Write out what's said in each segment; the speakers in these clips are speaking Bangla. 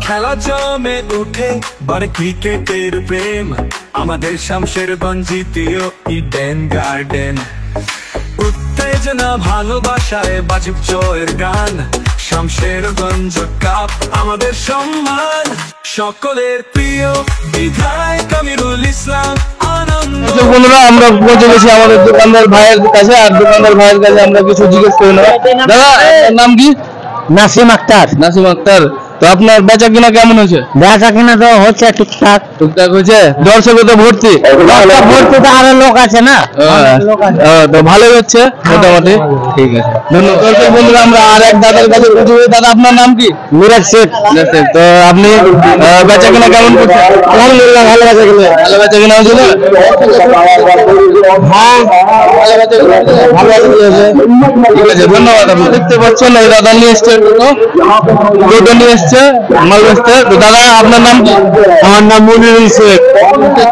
খেলা জমে উঠে বড় ক্রিকেটের প্রেম আমাদের শামশেরগঞ্জ দ্বিতীয় ইডেন গার্ডেন। উত্তেজনা ভালোবাসায় বাজিব জয়ের গান, শামশেরগঞ্জ কাপ আমাদের সম্মান, সকলের প্রিয় বিধায়ক আমিরুল ইসলাম আনন্দ। বন্ধুরা আমরা পৌঁছে গেছি আমাদের দোকানদার ভাইয়ের কাছে, আর দোকানদার ভাইয়ের কাছে আমরা কিছু জিজ্ঞেস করে নেব। দাদা নাম কি? নাসিম আক্তার। নাসিম আক্তার, তো আপনার বেচা কিনা কেমন হয়েছে? বেচা কিনা তো হচ্ছে টুকটাক টুকটাক হয়েছে, দর্শক তো ভর্তি? ভর্তি তো আরো লোক আছে না, তো ভালোই হচ্ছে মোটামুটি। ঠিক আছে, ধন্যবাদ। দর্শক বন্ধুরা আমরা আর এক দাদার কাছে পৌঁছে। দাদা আপনার নাম কি? মিরাজ শেখ। তো আপনি বেচা কিনা কেমন করছেন? আলহামদুলিল্লাহ ভালো বেচা কিনা। ভালো বেচা কিনা হয়েছিল? হ্যাঁ ভালো বেচা কিনা হয়েছে। ঠিক আছে, ধন্যবাদ। আপনি দেখতে পাচ্ছেন এই দাদা নিয়ে এসছে দুটো নিয়ে এসছে মাল বেচতে। তো দাদা আপনার নাম কি? আমার নাম মনিরুল শেখ।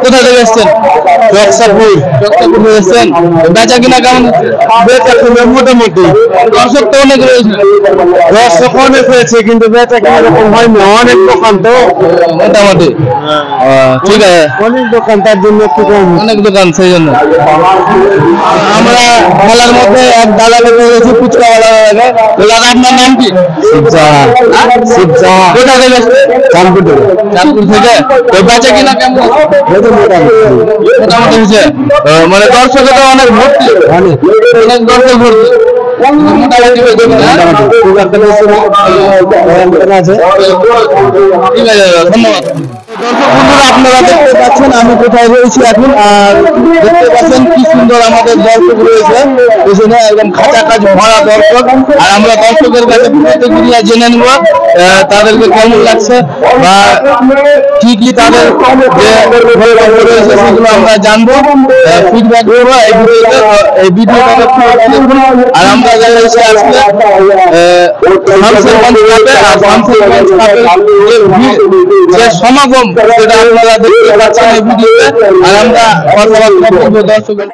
কোথা থেকে এসছেন? রক্সাপুর। রক্সাপুর থেকে এসছেন। বেচা কিনা কেমন? বেচা কিনা মোটামুটি। দর্শক তো অনেক রয়েছে। দর্শক অনেক হয়েছে কিন্তু বেচা কিনা এরকম হয়নি, অনেক দোকান তো মোটামুটি। ঠিক আছে, অনেক দোকান, তার জন্য একটু কম। অনেক দোকান, সেই জন্য আমরা মেলার মধ্যে এক দাদা পেয়ে গেছি, ফুচকাওয়ালা। দাদা আপনার নাম কি? কোথা থেকে? চাঁদপুর থেকে। তো বেচা কিনা কেমন? মোটামুটি হয়েছে। মানে দর্শকে তো অনেক ভর্তি, অনেক দর্শক ভর্তি। মোটামুটি হয়েছে। ঠিক আছে, ধন্যবাদ। দর্শক বন্ধুরা আপনারা দেখতে পাচ্ছেন আমি কোথায় রয়েছি এখন, আর দেখতে পাচ্ছেন কি সুন্দর আমাদের দর্শক রয়েছে পেছনে, একদম খাঁচাকাচ ভরা দর্শক। আর আমরা দর্শকের কাছে প্রতিক্রিয়া জেনে নেব তাদেরকে কেমন লাগছে বা কি কি তাদের যে রয়েছে সেগুলো আমরা জানবো, ফিডব্যাক করবো এই ভিডিওতে। এই ভিডিওটাকে দেখুন। আর আমরা যারা এসে আসলে শামশেরগঞ্জ কাপে, আর শামশেরগঞ্জ কাপের যে সমাগম সেটা আপনারা দেখতে পাচ্ছেন এই ভিডিওতে। আর আমরা কথাবার্তা বলবো দর্শকের।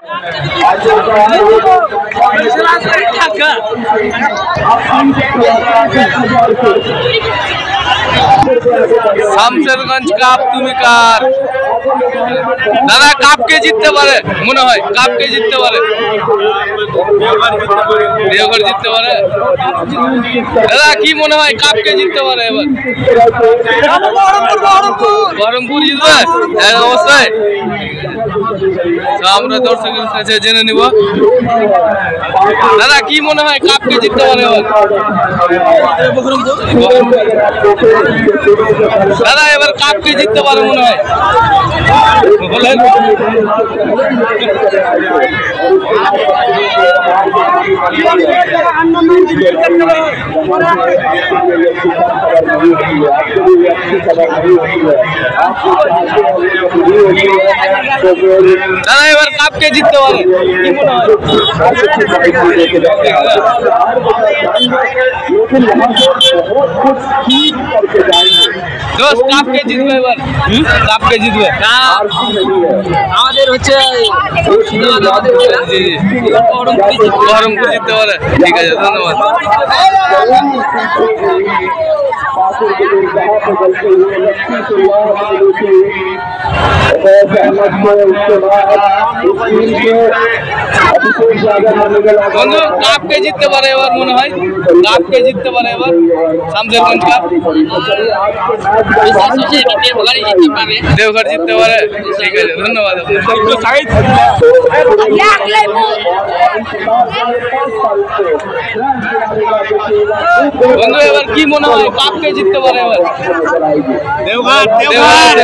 শামশেরগঞ্জ কাপ তুমি কার? দাদা কাপ কে জিততে পারে মনে হয়? কাপ কে জিততে পারে? দেওঘর জিততে পারে। দাদা কি মনে হয় কাপ কে জিততে পারে এবার? বহরমপুর জিতবে? হ্যাঁ অবশ্যই। আমরা দর্শকের কাছে জেনে নিব। দাদা কি মনে হয় কাপ কে জিততে পারে এবার? দাদা এবার কাপ কে জিততে পারে মনে হয়? বলেন। দাদা এবার কাপ কে জিততে পারে কি মনে হয়? দোস্ত কাপ কে জিতবে এবার? কাপ কে জিতবে? আমাদের হচ্ছে বহরমপুর জিততে পারে। ঠিক আছে, ধন্যবাদ। বন্ধু কাপ কে জিততে পারে এবার মনে হয়? কাপ কে জিততে পারে এবার শামশেরগঞ্জ কাপ? দেওঘর জিততে পারে। ঠিক আছে, ধন্যবাদ। বন্ধু এবার কি মনে হয় কাপ কে জিততে পারে এবার? দেওঘর। দেওঘর।